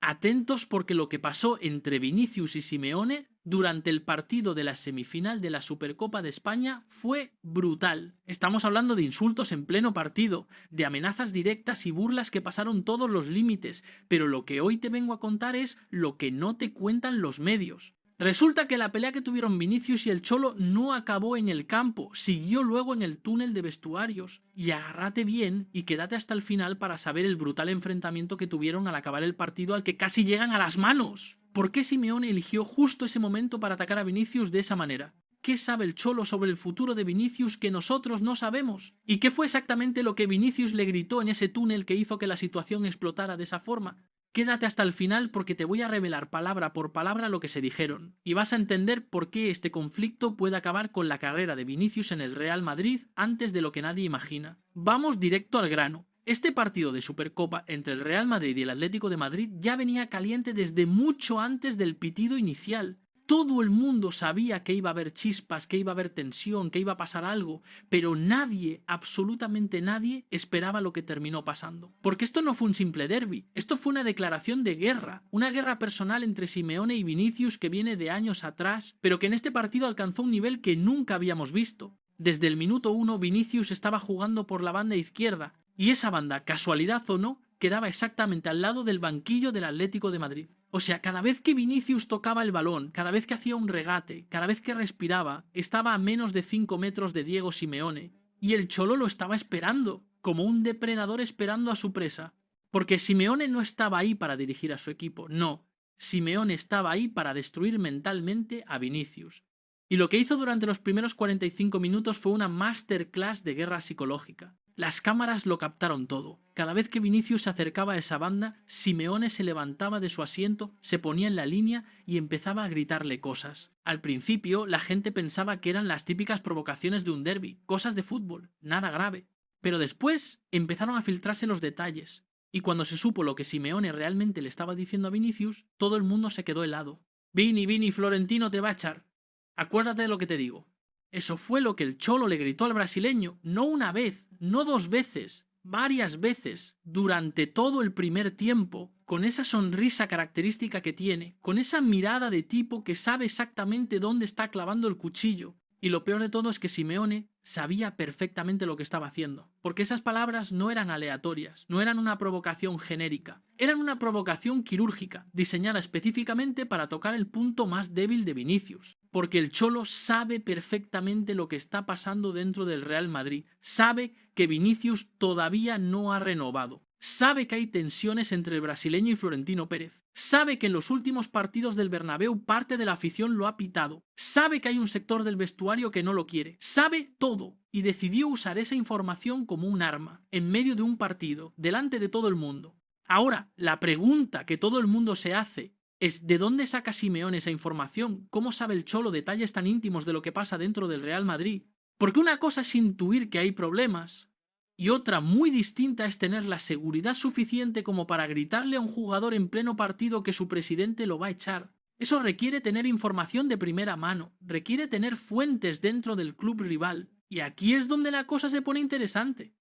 Atentos porque lo que pasó entre Vinicius y Simeone durante el partido de la semifinal de la Supercopa de España fue brutal. Estamos hablando de insultos en pleno partido, de amenazas directas y burlas que pasaron todos los límites, pero lo que hoy te vengo a contar es lo que no te cuentan los medios. Resulta que la pelea que tuvieron Vinicius y el Cholo no acabó en el campo, siguió luego en el túnel de vestuarios. Y agárrate bien y quédate hasta el final para saber el brutal enfrentamiento que tuvieron al acabar el partido al que casi llegan a las manos. ¿Por qué Simeone eligió justo ese momento para atacar a Vinicius de esa manera? ¿Qué sabe el Cholo sobre el futuro de Vinicius que nosotros no sabemos? ¿Y qué fue exactamente lo que Vinicius le gritó en ese túnel que hizo que la situación explotara de esa forma? Quédate hasta el final porque te voy a revelar palabra por palabra lo que se dijeron, y vas a entender por qué este conflicto puede acabar con la carrera de Vinicius en el Real Madrid antes de lo que nadie imagina. Vamos directo al grano. Este partido de Supercopa entre el Real Madrid y el Atlético de Madrid ya venía caliente desde mucho antes del pitido inicial. Todo el mundo sabía que iba a haber chispas, que iba a haber tensión, que iba a pasar algo, pero nadie, absolutamente nadie, esperaba lo que terminó pasando. Porque esto no fue un simple derbi, esto fue una declaración de guerra, una guerra personal entre Simeone y Vinicius que viene de años atrás, pero que en este partido alcanzó un nivel que nunca habíamos visto. Desde el minuto 1 Vinicius estaba jugando por la banda izquierda, y esa banda, casualidad o no, quedaba exactamente al lado del banquillo del Atlético de Madrid. O sea, cada vez que Vinicius tocaba el balón, cada vez que hacía un regate, cada vez que respiraba, estaba a menos de 5 metros de Diego Simeone. Y el Cholo lo estaba esperando, como un depredador esperando a su presa. Porque Simeone no estaba ahí para dirigir a su equipo, no. Simeone estaba ahí para destruir mentalmente a Vinicius. Y lo que hizo durante los primeros 45 minutos fue una masterclass de guerra psicológica. Las cámaras lo captaron todo. Cada vez que Vinicius se acercaba a esa banda, Simeone se levantaba de su asiento, se ponía en la línea y empezaba a gritarle cosas. Al principio, la gente pensaba que eran las típicas provocaciones de un derbi, cosas de fútbol, nada grave. Pero después empezaron a filtrarse los detalles, y cuando se supo lo que Simeone realmente le estaba diciendo a Vinicius, todo el mundo se quedó helado. Vini, Florentino te va a echar. Acuérdate de lo que te digo. Eso fue lo que el Cholo le gritó al brasileño, no una vez, no 2 veces, varias veces, durante todo el primer tiempo, con esa sonrisa característica que tiene, con esa mirada de tipo que sabe exactamente dónde está clavando el cuchillo. Y lo peor de todo es que Simeone sabía perfectamente lo que estaba haciendo, porque esas palabras no eran aleatorias, no eran una provocación genérica, eran una provocación quirúrgica, diseñada específicamente para tocar el punto más débil de Vinicius. Porque el Cholo sabe perfectamente lo que está pasando dentro del Real Madrid, sabe que Vinicius todavía no ha renovado, sabe que hay tensiones entre el brasileño y Florentino Pérez, sabe que en los últimos partidos del Bernabéu parte de la afición lo ha pitado, sabe que hay un sector del vestuario que no lo quiere, sabe todo y decidió usar esa información como un arma, en medio de un partido, delante de todo el mundo. Ahora, la pregunta que todo el mundo se hace es ¿de dónde saca Simeone esa información? ¿Cómo sabe el Cholo detalles tan íntimos de lo que pasa dentro del Real Madrid? Porque una cosa es intuir que hay problemas, y otra muy distinta es tener la seguridad suficiente como para gritarle a un jugador en pleno partido que su presidente lo va a echar. Eso requiere tener información de primera mano, requiere tener fuentes dentro del club rival, y aquí es donde la cosa se pone interesante.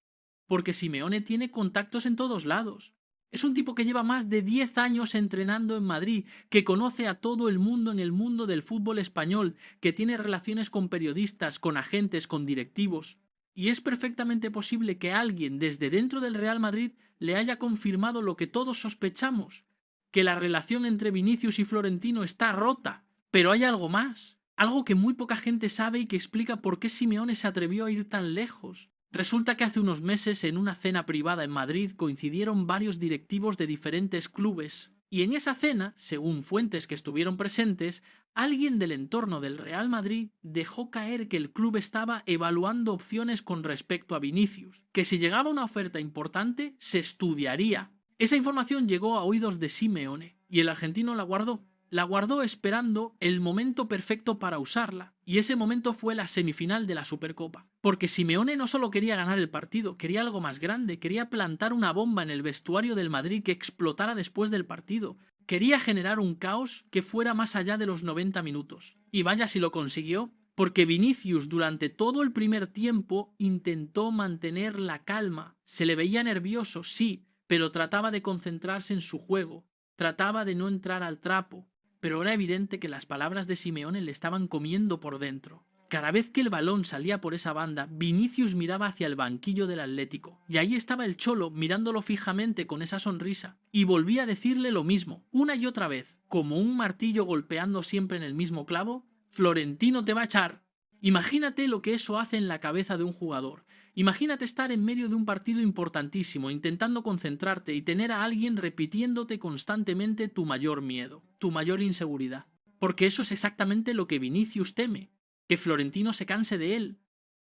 Porque Simeone tiene contactos en todos lados. Es un tipo que lleva más de 10 años entrenando en Madrid, que conoce a todo el mundo en el mundo del fútbol español, que tiene relaciones con periodistas, con agentes, con directivos. Y es perfectamente posible que alguien desde dentro del Real Madrid le haya confirmado lo que todos sospechamos, que la relación entre Vinicius y Florentino está rota. Pero hay algo más, algo que muy poca gente sabe y que explica por qué Simeone se atrevió a ir tan lejos. Resulta que hace unos meses en una cena privada en Madrid coincidieron varios directivos de diferentes clubes, y en esa cena, según fuentes que estuvieron presentes, alguien del entorno del Real Madrid dejó caer que el club estaba evaluando opciones con respecto a Vinicius, que si llegaba una oferta importante se estudiaría. Esa información llegó a oídos de Simeone, y el argentino la guardó. La guardó esperando el momento perfecto para usarla, y ese momento fue la semifinal de la Supercopa. Porque Simeone no solo quería ganar el partido, quería algo más grande, quería plantar una bomba en el vestuario del Madrid que explotara después del partido. Quería generar un caos que fuera más allá de los 90 minutos. Y vaya si lo consiguió, porque Vinicius durante todo el primer tiempo intentó mantener la calma. Se le veía nervioso, sí, pero trataba de concentrarse en su juego. Trataba de no entrar al trapo, pero era evidente que las palabras de Simeone le estaban comiendo por dentro. Cada vez que el balón salía por esa banda, Vinicius miraba hacia el banquillo del Atlético, y ahí estaba el Cholo mirándolo fijamente con esa sonrisa, y volvía a decirle lo mismo, una y otra vez, como un martillo golpeando siempre en el mismo clavo: Florentino te va a echar. Imagínate lo que eso hace en la cabeza de un jugador. Imagínate estar en medio de un partido importantísimo, intentando concentrarte y tener a alguien repitiéndote constantemente tu mayor miedo, tu mayor inseguridad. Porque eso es exactamente lo que Vinicius teme, que Florentino se canse de él,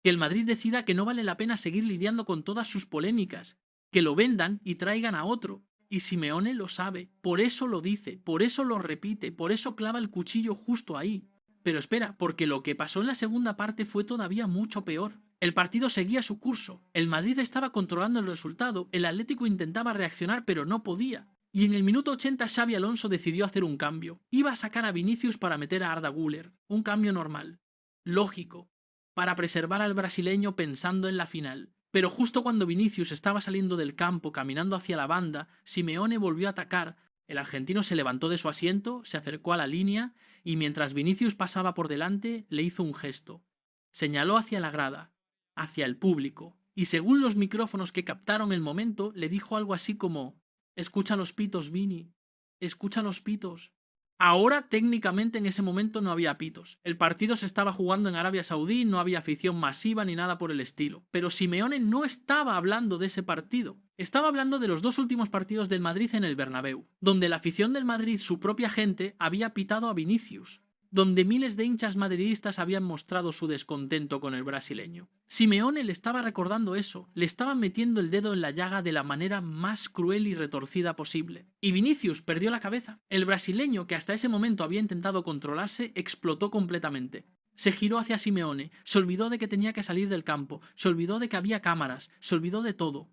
que el Madrid decida que no vale la pena seguir lidiando con todas sus polémicas, que lo vendan y traigan a otro. Y Simeone lo sabe, por eso lo dice, por eso lo repite, por eso clava el cuchillo justo ahí. Pero espera, porque lo que pasó en la segunda parte fue todavía mucho peor. El partido seguía su curso, el Madrid estaba controlando el resultado, el Atlético intentaba reaccionar pero no podía. Y en el minuto 80 Xabi Alonso decidió hacer un cambio. Iba a sacar a Vinicius para meter a Arda Güler, un cambio normal, lógico, para preservar al brasileño pensando en la final. Pero justo cuando Vinicius estaba saliendo del campo caminando hacia la banda, Simeone volvió a atacar. El argentino se levantó de su asiento, se acercó a la línea y mientras Vinicius pasaba por delante le hizo un gesto. Señaló hacia la grada, hacia el público, y según los micrófonos que captaron el momento, le dijo algo así como: escucha los pitos, Vini, escucha los pitos. Ahora, técnicamente, en ese momento no había pitos. El partido se estaba jugando en Arabia Saudí, no había afición masiva ni nada por el estilo. Pero Simeone no estaba hablando de ese partido. Estaba hablando de los dos últimos partidos del Madrid en el Bernabéu, donde la afición del Madrid, su propia gente, había pitado a Vinicius, donde miles de hinchas madridistas habían mostrado su descontento con el brasileño. Simeone le estaba recordando eso, le estaba metiendo el dedo en la llaga de la manera más cruel y retorcida posible. Y Vinicius perdió la cabeza. El brasileño, que hasta ese momento había intentado controlarse, explotó completamente. Se giró hacia Simeone, se olvidó de que tenía que salir del campo, se olvidó de que había cámaras, se olvidó de todo.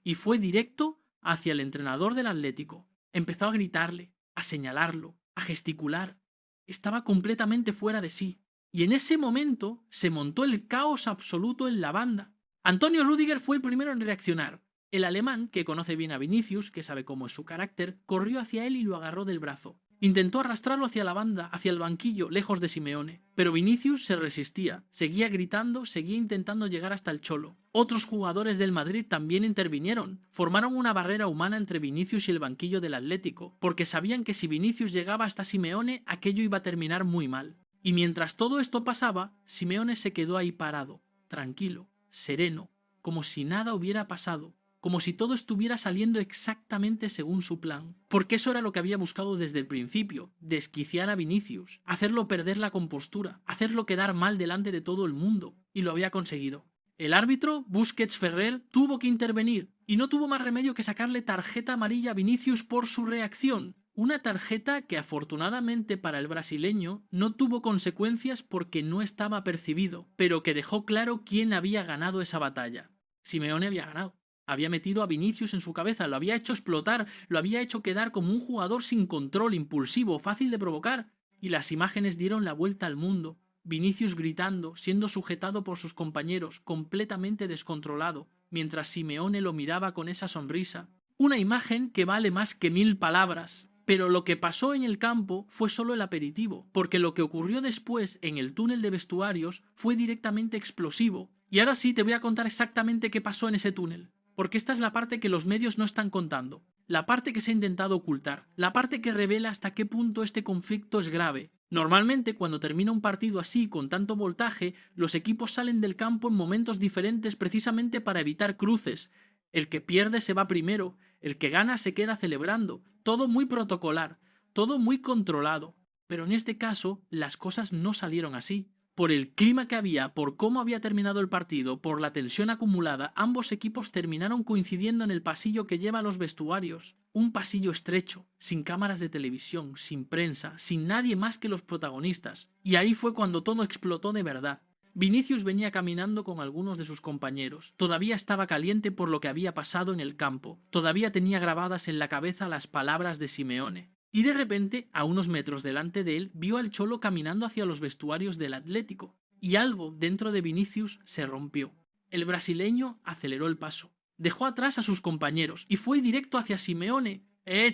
Y fue directo hacia el entrenador del Atlético. Empezó a gritarle, a señalarlo, a gesticular. Estaba completamente fuera de sí. Y en ese momento se montó el caos absoluto en la banda. Antonio Rüdiger fue el primero en reaccionar. El alemán, que conoce bien a Vinicius, que sabe cómo es su carácter, corrió hacia él y lo agarró del brazo. Intentó arrastrarlo hacia la banda, hacia el banquillo, lejos de Simeone. Pero Vinicius se resistía, seguía gritando, seguía intentando llegar hasta el Cholo. Otros jugadores del Madrid también intervinieron. Formaron una barrera humana entre Vinicius y el banquillo del Atlético, porque sabían que si Vinicius llegaba hasta Simeone, aquello iba a terminar muy mal. Y mientras todo esto pasaba, Simeone se quedó ahí parado, tranquilo, sereno, como si nada hubiera pasado. Como si todo estuviera saliendo exactamente según su plan. Porque eso era lo que había buscado desde el principio, desquiciar a Vinicius, hacerlo perder la compostura, hacerlo quedar mal delante de todo el mundo, y lo había conseguido. El árbitro, Busquets Ferrer, tuvo que intervenir, y no tuvo más remedio que sacarle tarjeta amarilla a Vinicius por su reacción. Una tarjeta que afortunadamente para el brasileño no tuvo consecuencias porque no estaba percibido, pero que dejó claro quién había ganado esa batalla. Simeone había ganado. Había metido a Vinicius en su cabeza, lo había hecho explotar, lo había hecho quedar como un jugador sin control, impulsivo, fácil de provocar. Y las imágenes dieron la vuelta al mundo. Vinicius gritando, siendo sujetado por sus compañeros, completamente descontrolado, mientras Simeone lo miraba con esa sonrisa. Una imagen que vale más que 1000 palabras. Pero lo que pasó en el campo fue solo el aperitivo, porque lo que ocurrió después en el túnel de vestuarios fue directamente explosivo. Y ahora sí te voy a contar exactamente qué pasó en ese túnel. Porque esta es la parte que los medios no están contando, la parte que se ha intentado ocultar, la parte que revela hasta qué punto este conflicto es grave. Normalmente, cuando termina un partido así, con tanto voltaje, los equipos salen del campo en momentos diferentes precisamente para evitar cruces. El que pierde se va primero, el que gana se queda celebrando, todo muy protocolar, todo muy controlado. Pero en este caso, las cosas no salieron así. Por el clima que había, por cómo había terminado el partido, por la tensión acumulada, ambos equipos terminaron coincidiendo en el pasillo que lleva a los vestuarios. Un pasillo estrecho, sin cámaras de televisión, sin prensa, sin nadie más que los protagonistas. Y ahí fue cuando todo explotó de verdad. Vinicius venía caminando con algunos de sus compañeros. Todavía estaba caliente por lo que había pasado en el campo. Todavía tenía grabadas en la cabeza las palabras de Simeone. Y de repente, a unos metros delante de él, vio al Cholo caminando hacia los vestuarios del Atlético, y algo dentro de Vinicius se rompió. El brasileño aceleró el paso, dejó atrás a sus compañeros y fue directo hacia Simeone,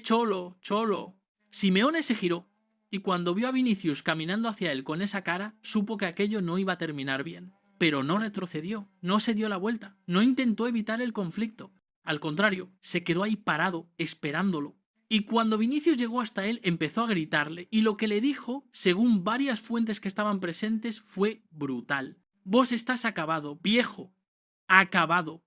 Cholo, cholo. Simeone se giró, y cuando vio a Vinicius caminando hacia él con esa cara, supo que aquello no iba a terminar bien. Pero no retrocedió, no se dio la vuelta, no intentó evitar el conflicto. Al contrario, se quedó ahí parado, esperándolo. Y cuando Vinicius llegó hasta él, empezó a gritarle, y lo que le dijo, según varias fuentes que estaban presentes, fue brutal. Vos estás acabado, viejo. Acabado.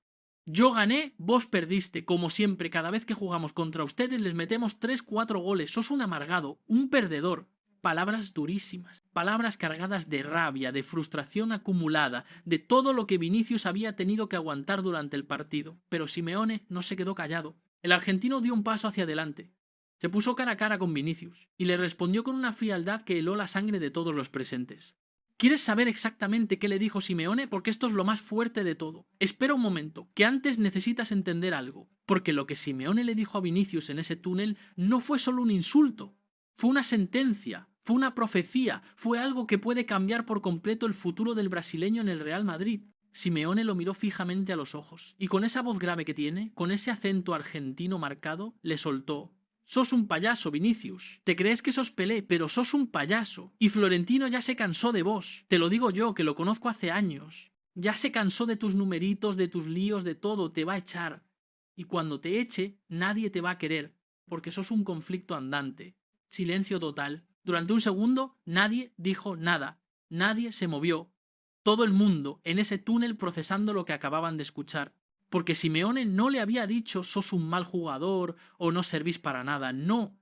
Yo gané, vos perdiste. Como siempre, cada vez que jugamos contra ustedes les metemos 3-4 goles. Sos un amargado, un perdedor. Palabras durísimas, palabras cargadas de rabia, de frustración acumulada, de todo lo que Vinicius había tenido que aguantar durante el partido. Pero Simeone no se quedó callado. El argentino dio un paso hacia adelante. Se puso cara a cara con Vinicius y le respondió con una frialdad que heló la sangre de todos los presentes. ¿Quieres saber exactamente qué le dijo Simeone? Porque esto es lo más fuerte de todo. Espera un momento, que antes necesitas entender algo. Porque lo que Simeone le dijo a Vinicius en ese túnel no fue solo un insulto. Fue una sentencia, fue una profecía, fue algo que puede cambiar por completo el futuro del brasileño en el Real Madrid. Simeone lo miró fijamente a los ojos, y con esa voz grave que tiene, con ese acento argentino marcado, le soltó: sos un payaso, Vinicius. Te crees que sos Pelé, pero sos un payaso. Y Florentino ya se cansó de vos. Te lo digo yo, que lo conozco hace años. Ya se cansó de tus numeritos, de tus líos, de todo. Te va a echar. Y cuando te eche, nadie te va a querer, porque sos un conflicto andante. Silencio total. Durante un segundo, nadie dijo nada. Nadie se movió. Todo el mundo en ese túnel procesando lo que acababan de escuchar. Porque Simeone no le había dicho sos un mal jugador o no servís para nada, no.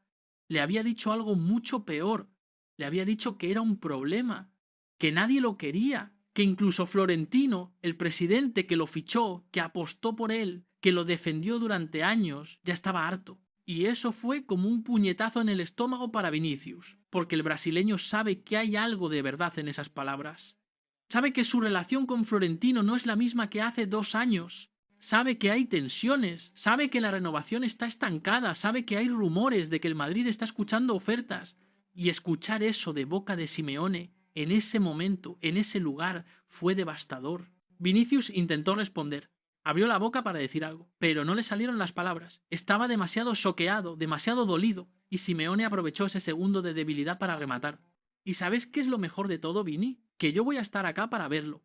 Le había dicho algo mucho peor. Le había dicho que era un problema, que nadie lo quería, que incluso Florentino, el presidente que lo fichó, que apostó por él, que lo defendió durante años, ya estaba harto. Y eso fue como un puñetazo en el estómago para Vinicius, porque el brasileño sabe que hay algo de verdad en esas palabras. Sabe que su relación con Florentino no es la misma que hace 2 años. Sabe que hay tensiones, sabe que la renovación está estancada, sabe que hay rumores de que el Madrid está escuchando ofertas. Y escuchar eso de boca de Simeone, en ese momento, en ese lugar, fue devastador. Vinicius intentó responder. Abrió la boca para decir algo, pero no le salieron las palabras. Estaba demasiado choqueado, demasiado dolido, y Simeone aprovechó ese segundo de debilidad para rematar. ¿Y sabes qué es lo mejor de todo, Vini? Que yo voy a estar acá para verlo.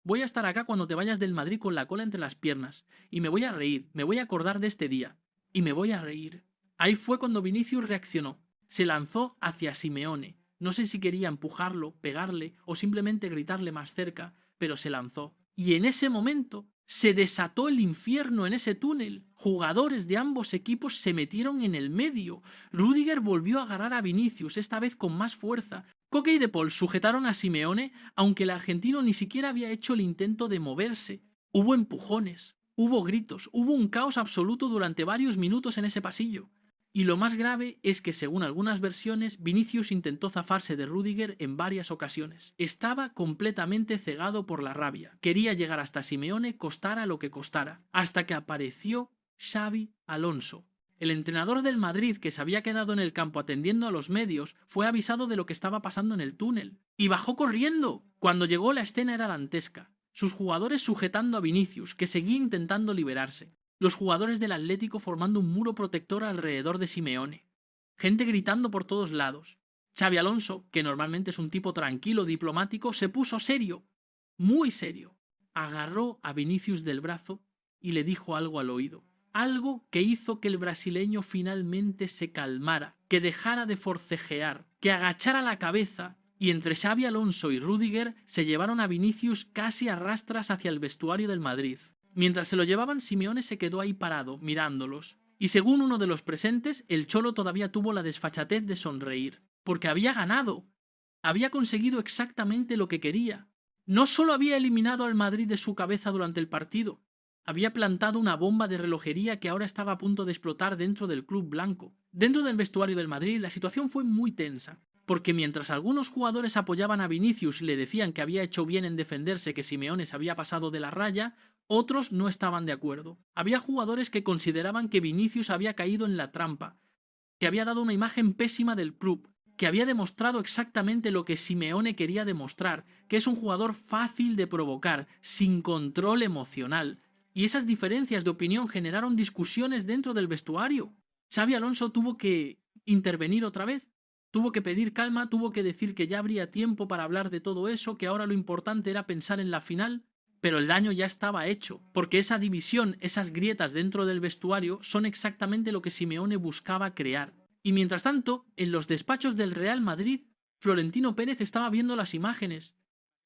Voy a estar acá cuando te vayas del Madrid con la cola entre las piernas, y me voy a reír, me voy a acordar de este día, y me voy a reír. Ahí fue cuando Vinicius reaccionó. Se lanzó hacia Simeone. No sé si quería empujarlo, pegarle o simplemente gritarle más cerca, pero se lanzó. Y en ese momento se desató el infierno en ese túnel. Jugadores de ambos equipos se metieron en el medio. Rüdiger volvió a agarrar a Vinicius, esta vez con más fuerza. Coque y De Paul sujetaron a Simeone, aunque el argentino ni siquiera había hecho el intento de moverse. Hubo empujones, hubo gritos, hubo un caos absoluto durante varios minutos en ese pasillo. Y lo más grave es que, según algunas versiones, Vinicius intentó zafarse de Rüdiger en varias ocasiones. Estaba completamente cegado por la rabia. Quería llegar hasta Simeone costara lo que costara, hasta que apareció Xabi Alonso. El entrenador del Madrid, que se había quedado en el campo atendiendo a los medios, fue avisado de lo que estaba pasando en el túnel. ¡Y bajó corriendo! Cuando llegó, la escena era dantesca. Sus jugadores sujetando a Vinicius, que seguía intentando liberarse. Los jugadores del Atlético formando un muro protector alrededor de Simeone. Gente gritando por todos lados. Xabi Alonso, que normalmente es un tipo tranquilo, diplomático, se puso serio. Muy serio. Agarró a Vinicius del brazo y le dijo algo al oído. Algo que hizo que el brasileño finalmente se calmara, que dejara de forcejear, que agachara la cabeza, y entre Xabi Alonso y Rüdiger se llevaron a Vinicius casi a rastras hacia el vestuario del Madrid. Mientras se lo llevaban, Simeone se quedó ahí parado, mirándolos. Y según uno de los presentes, el Cholo todavía tuvo la desfachatez de sonreír, porque había ganado. Había conseguido exactamente lo que quería. No solo había eliminado al Madrid de su cabeza durante el partido, había plantado una bomba de relojería que ahora estaba a punto de explotar dentro del club blanco. Dentro del vestuario del Madrid la situación fue muy tensa, porque mientras algunos jugadores apoyaban a Vinicius y le decían que había hecho bien en defenderse, que Simeone se había pasado de la raya, otros no estaban de acuerdo. Había jugadores que consideraban que Vinicius había caído en la trampa, que había dado una imagen pésima del club, que había demostrado exactamente lo que Simeone quería demostrar, que es un jugador fácil de provocar, sin control emocional. Y esas diferencias de opinión generaron discusiones dentro del vestuario. Xavi Alonso tuvo que intervenir otra vez, tuvo que pedir calma, tuvo que decir que ya habría tiempo para hablar de todo eso, que ahora lo importante era pensar en la final, pero el daño ya estaba hecho, porque esa división, esas grietas dentro del vestuario son exactamente lo que Simeone buscaba crear. Y mientras tanto, en los despachos del Real Madrid, Florentino Pérez estaba viendo las imágenes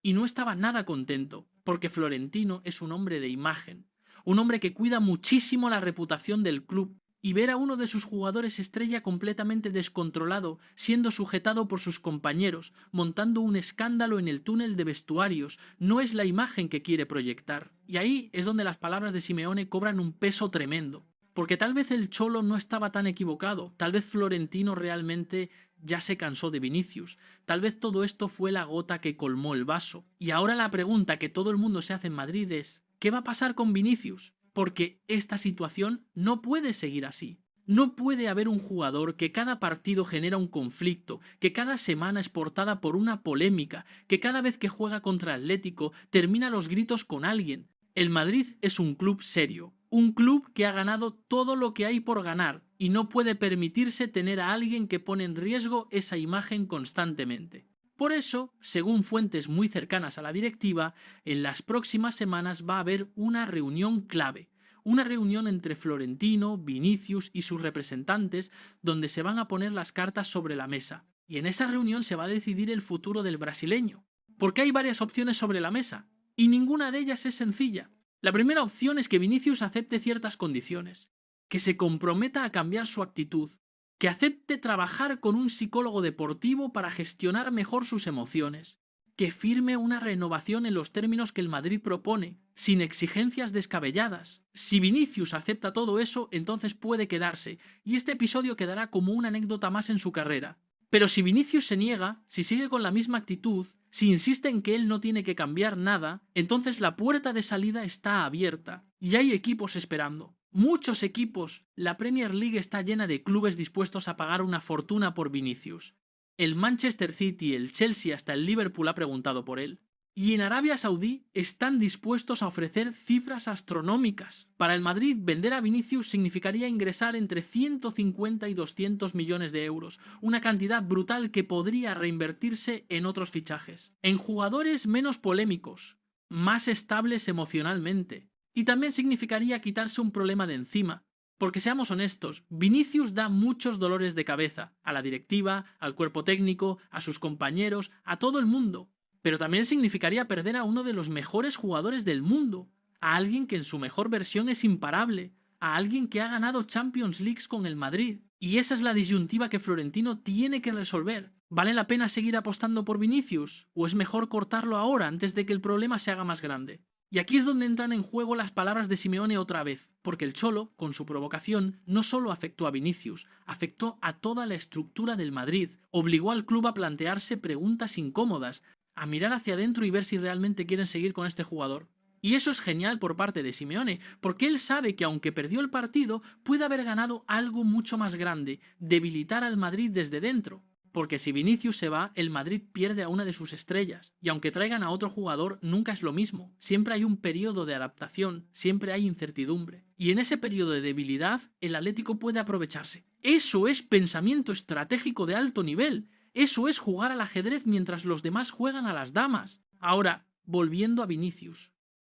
y no estaba nada contento, porque Florentino es un hombre de imagen, un hombre que cuida muchísimo la reputación del club, y ver a uno de sus jugadores estrella completamente descontrolado, siendo sujetado por sus compañeros, montando un escándalo en el túnel de vestuarios, no es la imagen que quiere proyectar. Y ahí es donde las palabras de Simeone cobran un peso tremendo. Porque tal vez el Cholo no estaba tan equivocado, tal vez Florentino realmente ya se cansó de Vinicius, tal vez todo esto fue la gota que colmó el vaso. Y ahora la pregunta que todo el mundo se hace en Madrid es, ¿qué va a pasar con Vinicius? Porque esta situación no puede seguir así. No puede haber un jugador que cada partido genera un conflicto, que cada semana es portada por una polémica, que cada vez que juega contra Atlético termina los gritos con alguien. El Madrid es un club serio, un club que ha ganado todo lo que hay por ganar y no puede permitirse tener a alguien que pone en riesgo esa imagen constantemente. Por eso, según fuentes muy cercanas a la directiva, en las próximas semanas va a haber una reunión clave. Una reunión entre Florentino, Vinicius y sus representantes donde se van a poner las cartas sobre la mesa. Y en esa reunión se va a decidir el futuro del brasileño. Porque hay varias opciones sobre la mesa y ninguna de ellas es sencilla. La primera opción es que Vinicius acepte ciertas condiciones, que se comprometa a cambiar su actitud, que acepte trabajar con un psicólogo deportivo para gestionar mejor sus emociones, que firme una renovación en los términos que el Madrid propone, sin exigencias descabelladas. Si Vinicius acepta todo eso, entonces puede quedarse, y este episodio quedará como una anécdota más en su carrera. Pero si Vinicius se niega, si sigue con la misma actitud, si insiste en que él no tiene que cambiar nada, entonces la puerta de salida está abierta, y hay equipos esperando. Muchos equipos. La Premier League está llena de clubes dispuestos a pagar una fortuna por Vinicius. El Manchester City, el Chelsea, hasta el Liverpool ha preguntado por él. Y en Arabia Saudí están dispuestos a ofrecer cifras astronómicas. Para el Madrid, vender a Vinicius significaría ingresar entre 150 y 200 millones de euros, una cantidad brutal que podría reinvertirse en otros fichajes, en jugadores menos polémicos, más estables emocionalmente. Y también significaría quitarse un problema de encima. Porque seamos honestos, Vinicius da muchos dolores de cabeza, a la directiva, al cuerpo técnico, a sus compañeros, a todo el mundo. Pero también significaría perder a uno de los mejores jugadores del mundo, a alguien que en su mejor versión es imparable, a alguien que ha ganado Champions League con el Madrid. Y esa es la disyuntiva que Florentino tiene que resolver. ¿Vale la pena seguir apostando por Vinicius? ¿O es mejor cortarlo ahora antes de que el problema se haga más grande? Y aquí es donde entran en juego las palabras de Simeone otra vez, porque el Cholo, con su provocación, no solo afectó a Vinicius, afectó a toda la estructura del Madrid, obligó al club a plantearse preguntas incómodas, a mirar hacia adentro y ver si realmente quieren seguir con este jugador. Y eso es genial por parte de Simeone, porque él sabe que aunque perdió el partido, puede haber ganado algo mucho más grande, debilitar al Madrid desde dentro. Porque si Vinicius se va, el Madrid pierde a una de sus estrellas, y aunque traigan a otro jugador, nunca es lo mismo. Siempre hay un periodo de adaptación, siempre hay incertidumbre. Y en ese periodo de debilidad, el Atlético puede aprovecharse. Eso es pensamiento estratégico de alto nivel. Eso es jugar al ajedrez mientras los demás juegan a las damas. Ahora, volviendo a Vinicius.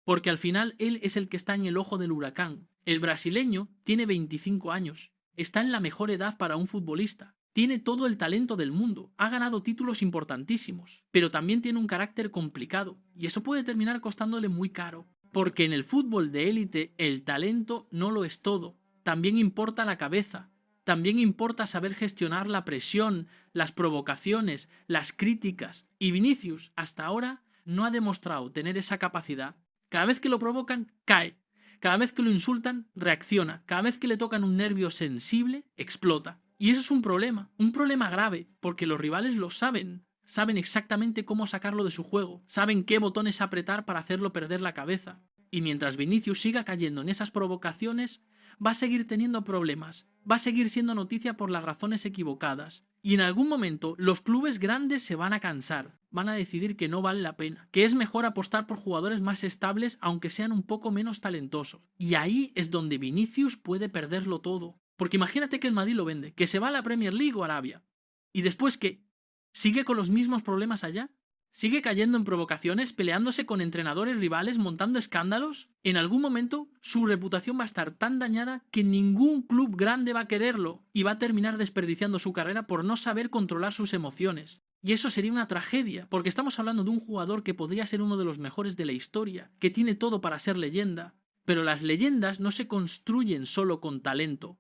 Porque al final él es el que está en el ojo del huracán. El brasileño tiene 25 años. Está en la mejor edad para un futbolista. Tiene todo el talento del mundo, ha ganado títulos importantísimos, pero también tiene un carácter complicado, y eso puede terminar costándole muy caro. Porque en el fútbol de élite el talento no lo es todo, también importa la cabeza, también importa saber gestionar la presión, las provocaciones, las críticas, y Vinicius hasta ahora no ha demostrado tener esa capacidad. Cada vez que lo provocan, cae. Cada vez que lo insultan, reacciona. Cada vez que le tocan un nervio sensible, explota. Y eso es un problema grave, porque los rivales lo saben. Saben exactamente cómo sacarlo de su juego. Saben qué botones apretar para hacerlo perder la cabeza. Y mientras Vinicius siga cayendo en esas provocaciones, va a seguir teniendo problemas. Va a seguir siendo noticia por las razones equivocadas. Y en algún momento los clubes grandes se van a cansar. Van a decidir que no vale la pena. Que es mejor apostar por jugadores más estables aunque sean un poco menos talentosos. Y ahí es donde Vinicius puede perderlo todo. Porque imagínate que el Madrid lo vende, que se va a la Premier League o Arabia. ¿Y después qué? ¿Sigue con los mismos problemas allá? ¿Sigue cayendo en provocaciones, peleándose con entrenadores rivales, montando escándalos? En algún momento su reputación va a estar tan dañada que ningún club grande va a quererlo y va a terminar desperdiciando su carrera por no saber controlar sus emociones. Y eso sería una tragedia, porque estamos hablando de un jugador que podría ser uno de los mejores de la historia, que tiene todo para ser leyenda. Pero las leyendas no se construyen solo con talento,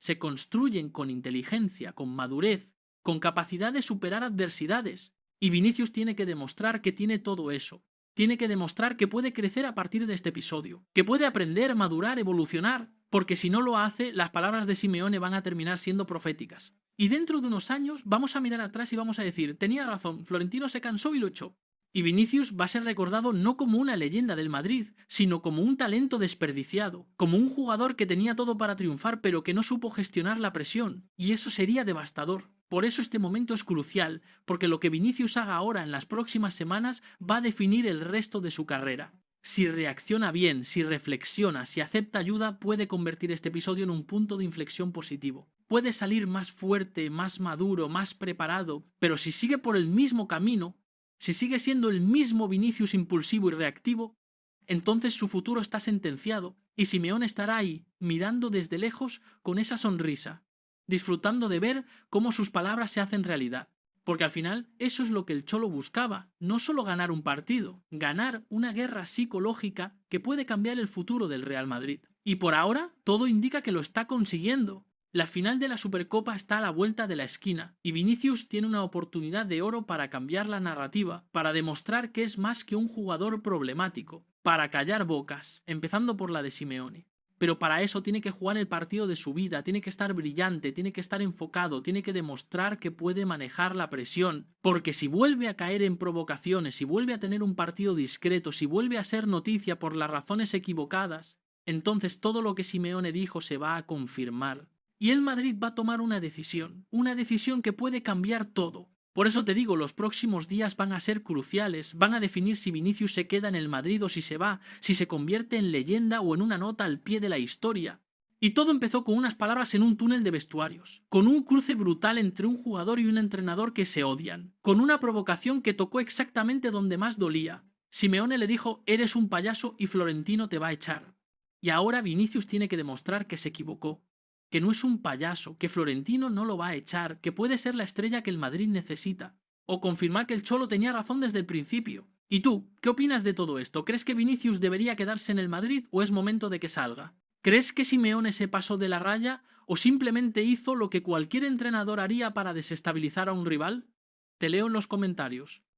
se construyen con inteligencia, con madurez, con capacidad de superar adversidades. Y Vinicius tiene que demostrar que tiene todo eso. Tiene que demostrar que puede crecer a partir de este episodio, que puede aprender, madurar, evolucionar, porque si no lo hace, las palabras de Simeone van a terminar siendo proféticas. Y dentro de unos años vamos a mirar atrás y vamos a decir, tenía razón, Florentino se cansó y lo echó. Y Vinicius va a ser recordado no como una leyenda del Madrid, sino como un talento desperdiciado, como un jugador que tenía todo para triunfar pero que no supo gestionar la presión, y eso sería devastador. Por eso este momento es crucial, porque lo que Vinicius haga ahora en las próximas semanas va a definir el resto de su carrera. Si reacciona bien, si reflexiona, si acepta ayuda, puede convertir este episodio en un punto de inflexión positivo. Puede salir más fuerte, más maduro, más preparado, pero si sigue por el mismo camino, si sigue siendo el mismo Vinicius impulsivo y reactivo, entonces su futuro está sentenciado y Simeone estará ahí, mirando desde lejos con esa sonrisa, disfrutando de ver cómo sus palabras se hacen realidad. Porque al final eso es lo que el Cholo buscaba, no solo ganar un partido, ganar una guerra psicológica que puede cambiar el futuro del Real Madrid. Y por ahora todo indica que lo está consiguiendo. La final de la Supercopa está a la vuelta de la esquina y Vinicius tiene una oportunidad de oro para cambiar la narrativa, para demostrar que es más que un jugador problemático, para callar bocas, empezando por la de Simeone. Pero para eso tiene que jugar el partido de su vida, tiene que estar brillante, tiene que estar enfocado, tiene que demostrar que puede manejar la presión, porque si vuelve a caer en provocaciones, si vuelve a tener un partido discreto, si vuelve a ser noticia por las razones equivocadas, entonces todo lo que Simeone dijo se va a confirmar. Y el Madrid va a tomar una decisión que puede cambiar todo. Por eso te digo, los próximos días van a ser cruciales, van a definir si Vinicius se queda en el Madrid o si se va, si se convierte en leyenda o en una nota al pie de la historia. Y todo empezó con unas palabras en un túnel de vestuarios, con un cruce brutal entre un jugador y un entrenador que se odian, con una provocación que tocó exactamente donde más dolía. Simeone le dijo, eres un payaso y Florentino te va a echar. Y ahora Vinicius tiene que demostrar que se equivocó, que no es un payaso, que Florentino no lo va a echar, que puede ser la estrella que el Madrid necesita, o confirmar que el Cholo tenía razón desde el principio. ¿Y tú, qué opinas de todo esto? ¿Crees que Vinicius debería quedarse en el Madrid o es momento de que salga? ¿Crees que Simeone se pasó de la raya o simplemente hizo lo que cualquier entrenador haría para desestabilizar a un rival? Te leo en los comentarios.